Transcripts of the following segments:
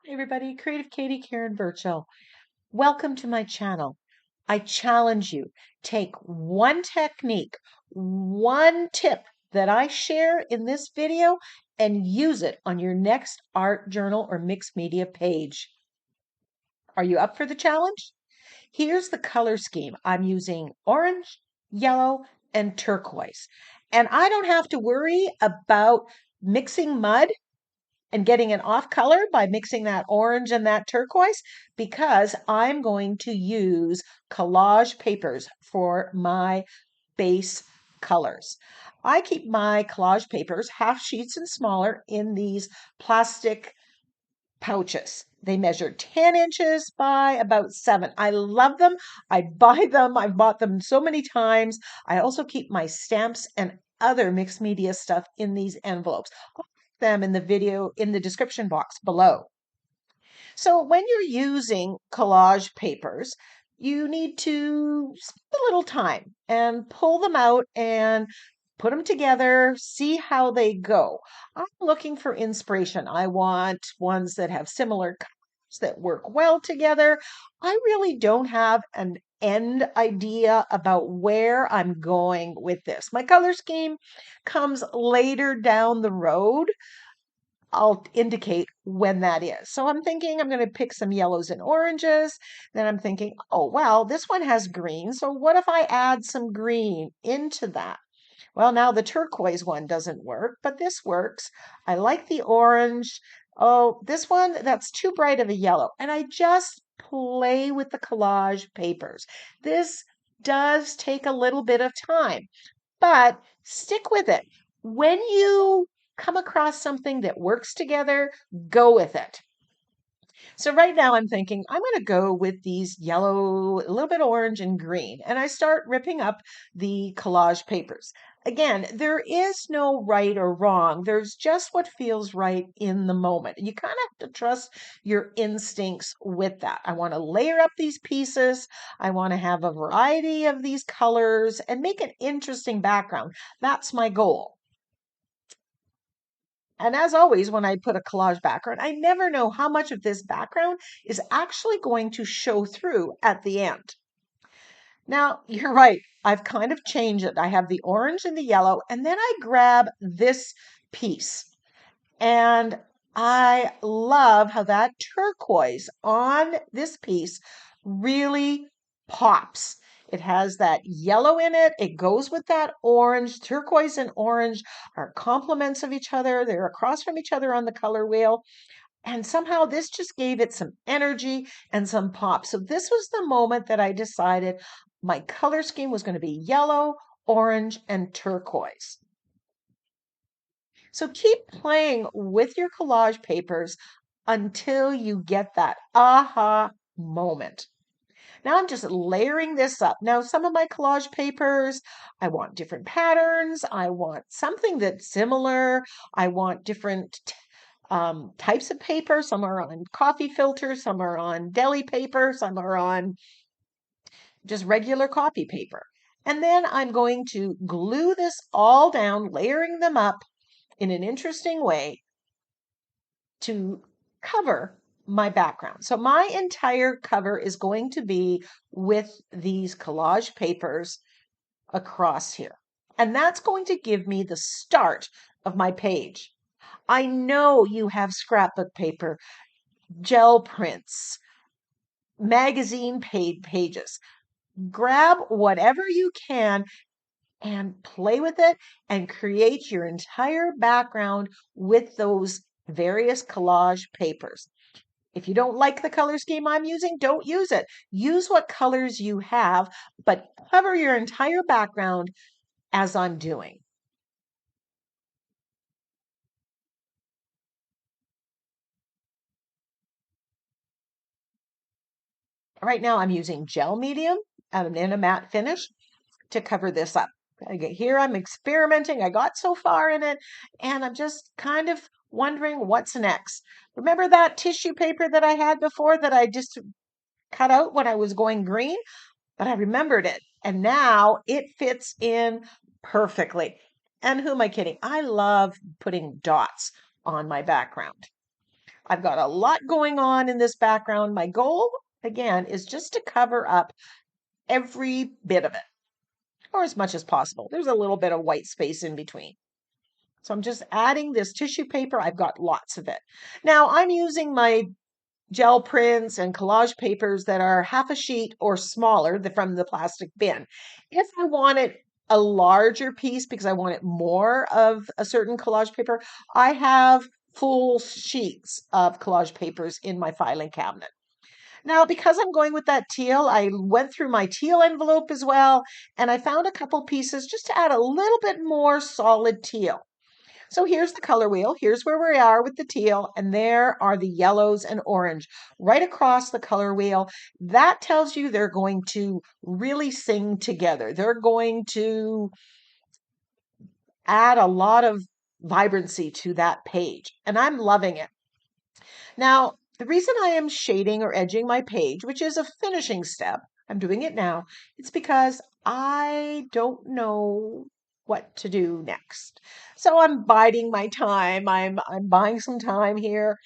Hey everybody, Creative Katie, Karen Burchill. Welcome to my channel. I challenge you, take one technique, one tip that I share in this video and use it on your next art journal or mixed media page. Are you up for the challenge? Here's the color scheme. I'm using orange, yellow, and turquoise. And I don't have to worry about mixing mud and getting an off color by mixing that orange and that turquoise because I'm going to use collage papers for my base colors. I keep my collage papers half sheets and smaller in these plastic pouches. They measure 10 inches by about 7. I love them. I buy them. I've bought them so many times. I also keep my stamps and other mixed media stuff in these envelopes. I'll put them in the video in the description box below. So when you're using collage papers, you need to spend a little time and pull them out and put them together, see how they go. I'm looking for inspiration. I want ones that have similar colors that work well together. I really don't have an end idea about where I'm going with this. My color scheme comes later down the road. I'll indicate when that is. So I'm thinking I'm going to pick some yellows and oranges. Then I'm thinking, oh, well, this one has green. So what if I add some green into that? Well, now the turquoise one doesn't work, but this works. I like the orange. Oh, this one, that's too bright of a yellow. And I just play with the collage papers. This does take a little bit of time, but stick with it. When you come across something that works together, go with it. So right now I'm thinking I'm going to go with these yellow, a little bit orange and green. And I start ripping up the collage papers. Again, there is no right or wrong. There's just what feels right in the moment. You kind of have to trust your instincts with that. I want to layer up these pieces. I want to have a variety of these colors and make an interesting background. That's my goal. And as always, when I put a collage background, I never know how much of this background is actually going to show through at the end. Now, you're right. I've kind of changed it. I have the orange and the yellow, and then I grab this piece. And I love how that turquoise on this piece really pops. It has that yellow in it. It goes with that orange. Turquoise and orange are complements of each other. They're across from each other on the color wheel. And somehow this just gave it some energy and some pop. So this was the moment that I decided my color scheme was going to be yellow, orange, and turquoise. So keep playing with your collage papers until you get that aha moment. Now I'm just layering this up. Now, some of my collage papers, I want different patterns. I want something that's similar. I want different types of paper. Some are on coffee filters, some are on deli paper, some are on just regular copy paper. And then I'm going to glue this all down, layering them up in an interesting way to cover my background. So my entire cover is going to be with these collage papers across here. And that's going to give me the start of my page. I know you have scrapbook paper, gel prints, magazine pages. Grab whatever you can and play with it and create your entire background with those various collage papers. If you don't like the color scheme I'm using, don't use it. Use what colors you have, but cover your entire background as I'm doing. Right now I'm using gel medium in a matte finish to cover this up. Here I'm experimenting. I got so far in it, and I'm just kind of wondering what's next. Remember that tissue paper that I had before that I just cut out when I was going green? But I remembered it, and now it fits in perfectly. And who am I kidding? I love putting dots on my background. I've got a lot going on in this background. My goal, again, is just to cover up every bit of it, or as much as possible. There's a little bit of white space in between. So I'm just adding this tissue paper. I've got lots of it. Now I'm using my gel prints and collage papers that are half a sheet or smaller from the plastic bin. If I want it a larger piece because I want it more of a certain collage paper, I have full sheets of collage papers in my filing cabinet. Now, because I'm going with that teal, I went through my teal envelope as well, and I found a couple pieces just to add a little bit more solid teal. So here's the color wheel. Here's where we are with the teal, and there are the yellows and orange right across the color wheel. That tells you they're going to really sing together. They're going to add a lot of vibrancy to that page, and I'm loving it. Now, the reason I am shading or edging my page, which is a finishing step, I'm doing it now, it's because I don't know what to do next. So I'm biding my time. I'm buying some time here,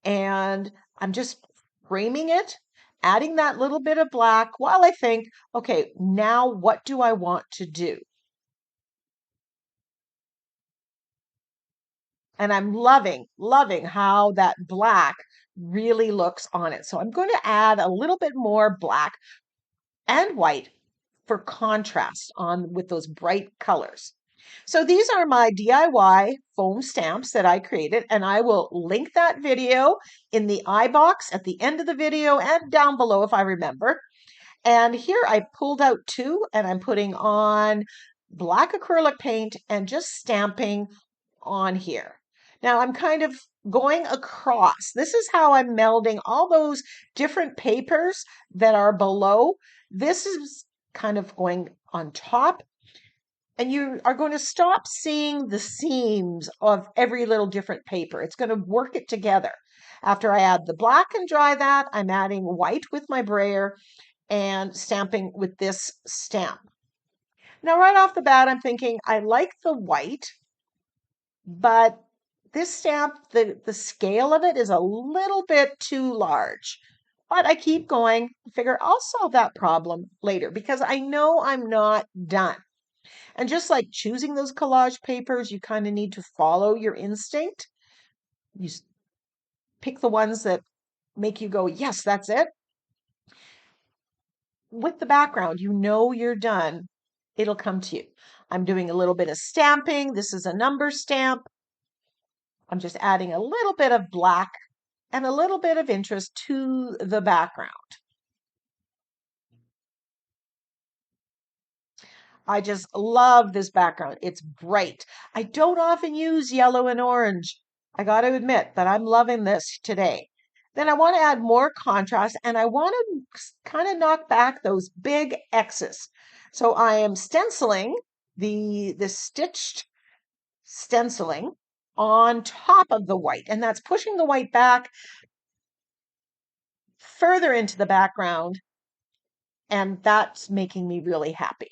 and I'm just framing it, adding that little bit of black while I think, okay, now what do I want to do? And I'm loving how that black really looks on it. So I'm going to add a little bit more black and white for contrast on with those bright colors. So these are my DIY foam stamps that I created, and I will link that video in the I box at the end of the video and down below if I remember. And here I pulled out two, and I'm putting on black acrylic paint and just stamping on here. Now I'm kind of going across. This is how I'm melding all those different papers that are below. This is kind of going on top, and you are going to stop seeing the seams of every little different paper. It's going to work it together. After I add the black and dry that, I'm adding white with my brayer and stamping with this stamp. Now, right off the bat, I'm thinking I like the white, but this stamp, the scale of it is a little bit too large. But I keep going, figure I'll solve that problem later because I know I'm not done. And just like choosing those collage papers, you kind of need to follow your instinct. You pick the ones that make you go, yes, that's it. With the background, you know you're done. It'll come to you. I'm doing a little bit of stamping. This is a number stamp. I'm just adding a little bit of black and a little bit of interest to the background. I just love this background. It's bright. I don't often use yellow and orange. I got to admit that I'm loving this today. Then I want to add more contrast, and I want to kind of knock back those big X's. So I am stenciling the stitched stenciling on top of the white, and that's pushing the white back further into the background, and that's making me really happy.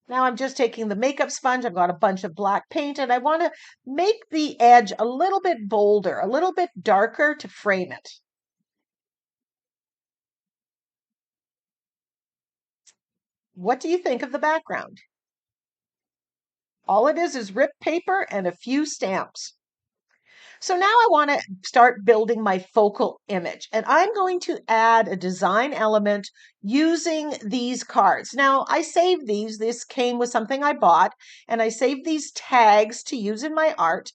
Now I'm just taking the makeup sponge. I've got a bunch of black paint, and I want to make the edge a little bit bolder, a little bit darker to frame it. What do you think of the background? All it is ripped paper and a few stamps. So now I want to start building my focal image, and I'm going to add a design element using these cards. Now I saved these. This came with something I bought, and I saved these tags to use in my art,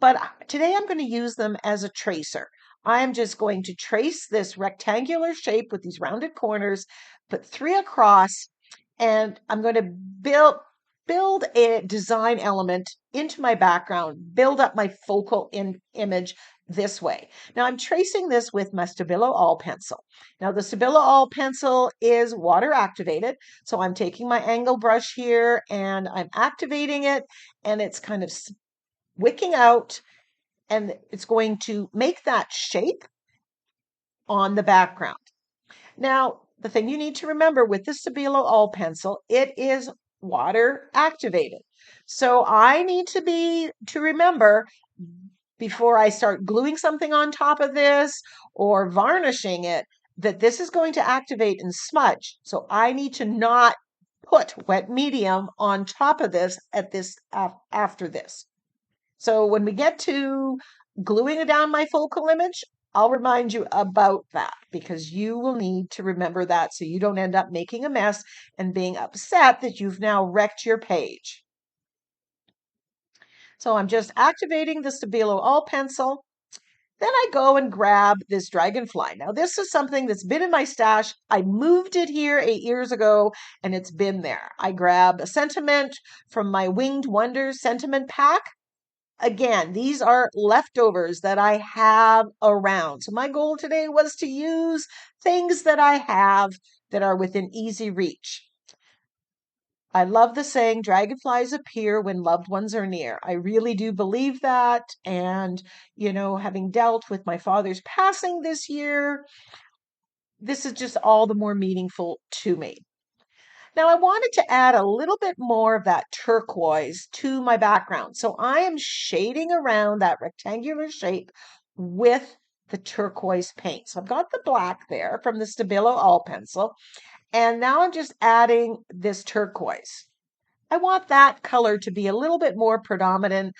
but today I'm going to use them as a tracer. I am just going to trace this rectangular shape with these rounded corners, put three across, and I'm going to build a design element into my background, build up my focal image this way. Now I'm tracing this with my Stabilo All pencil. Now the Stabilo All pencil is water activated, so I'm taking my angle brush here and I'm activating it, and it's kind of wicking out, and it's going to make that shape on the background. Now, the thing you need to remember with the Stabilo All pencil, it is water activated. So I need to remember before I start gluing something on top of this or varnishing it that this is going to activate and smudge. So I need to not put wet medium on top of this at this after this. So when we get to gluing down my focal image, I'll remind you about that because you will need to remember that so you don't end up making a mess and being upset that you've now wrecked your page. So I'm just activating the Stabilo All pencil. Then I go and grab this dragonfly. Now, this is something that's been in my stash. I moved it here 8 years ago and it's been there. I grab a sentiment from my Winged Wonders sentiment pack. Again, these are leftovers that I have around. So my goal today was to use things that I have that are within easy reach. I love the saying, dragonflies appear when loved ones are near. I really do believe that. And, having dealt with my father's passing this year, this is just all the more meaningful to me. Now, I wanted to add a little bit more of that turquoise to my background. So I am shading around that rectangular shape with the turquoise paint. So I've got the black there from the Stabilo All pencil. And now I'm just adding this turquoise. I want that color to be a little bit more predominant.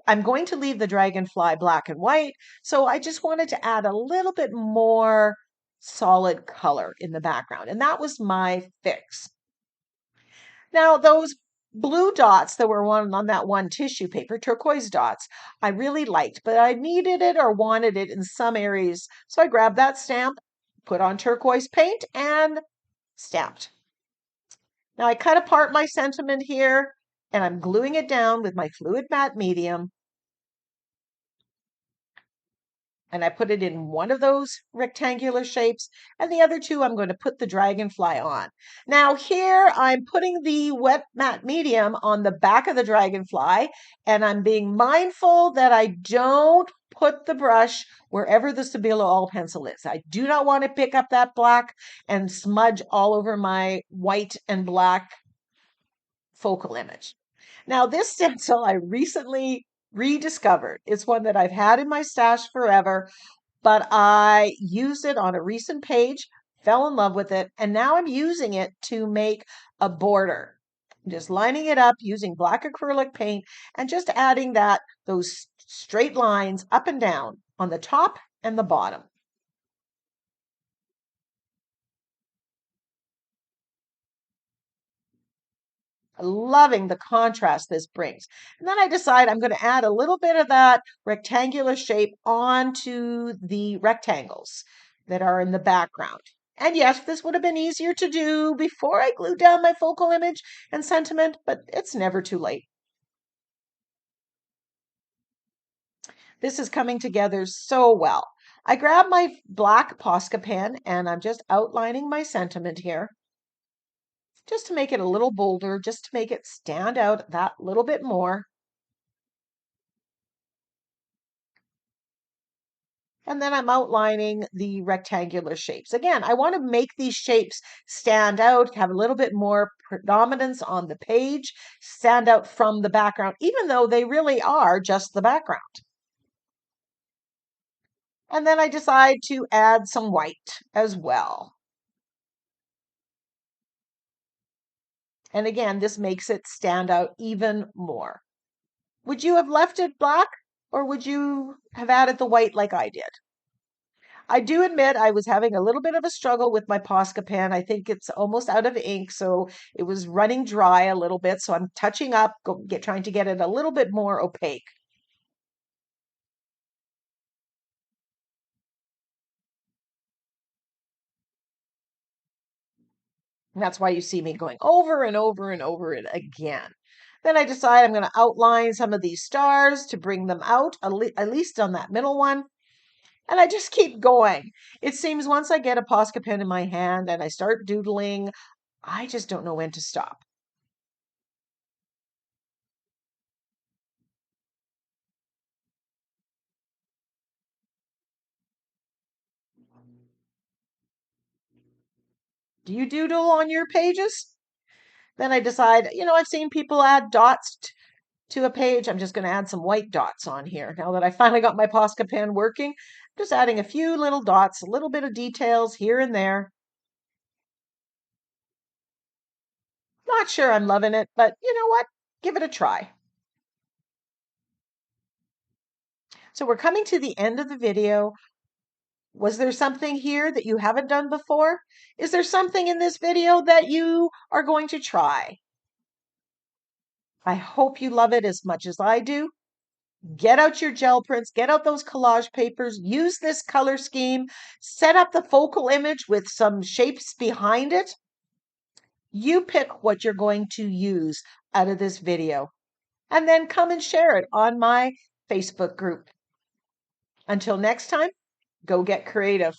I'm going to leave the dragonfly black and white, so I just wanted to add a little bit more solid color in the background, and that was my fix. Now, those blue dots that were on that one tissue paper, turquoise dots, I really liked, but I needed it or wanted it in some areas, so I grabbed that stamp, put on turquoise paint, and stamped. Now I cut apart my sentiment here and I'm gluing it down with my fluid matte medium. And I put it in one of those rectangular shapes and the other two I'm going to put the dragonfly on. Now here I'm putting the wet matte medium on the back of the dragonfly and I'm being mindful that I don't put the brush wherever the Stabilo All pencil is. I do not want to pick up that black and smudge all over my white and black focal image. Now, this stencil I recently rediscovered. It's one that I've had in my stash forever, but I used it on a recent page, fell in love with it, and now I'm using it to make a border. I'm just lining it up using black acrylic paint and just adding those straight lines up and down on the top and the bottom. Loving the contrast this brings. And then I decide I'm going to add a little bit of that rectangular shape onto the rectangles that are in the background. And yes, this would have been easier to do before I glued down my focal image and sentiment, but it's never too late. This is coming together so well. I grab my black Posca pen and I'm just outlining my sentiment here, just to make it a little bolder, just to make it stand out that little bit more. And then I'm outlining the rectangular shapes. Again, I want to make these shapes stand out, have a little bit more predominance on the page, stand out from the background, even though they really are just the background. And then I decide to add some white as well. And again, this makes it stand out even more. Would you have left it black or would you have added the white like I did? I do admit I was having a little bit of a struggle with my Posca pen. I think it's almost out of ink, so it was running dry a little bit. So I'm touching up, trying to get it a little bit more opaque. And that's why you see me going over and over and over it again. Then I decide I'm going to outline some of these stars to bring them out, at least on that middle one. And I just keep going. It seems once I get a Posca pen in my hand and I start doodling, I just don't know when to stop. Do you doodle on your pages? Then I decide, I've seen people add dots to a page. I'm just going to add some white dots on here. Now that I finally got my Posca pen working, I'm just adding a few little dots, a little bit of details here and there. Not sure I'm loving it, but you know what? Give it a try. So we're coming to the end of the video. Was there something here that you haven't done before? Is there something in this video that you are going to try? I hope you love it as much as I do. Get out your gel prints, get out those collage papers, use this color scheme, set up the focal image with some shapes behind it. You pick what you're going to use out of this video, and then come and share it on my Facebook group. Until next time, go get creative.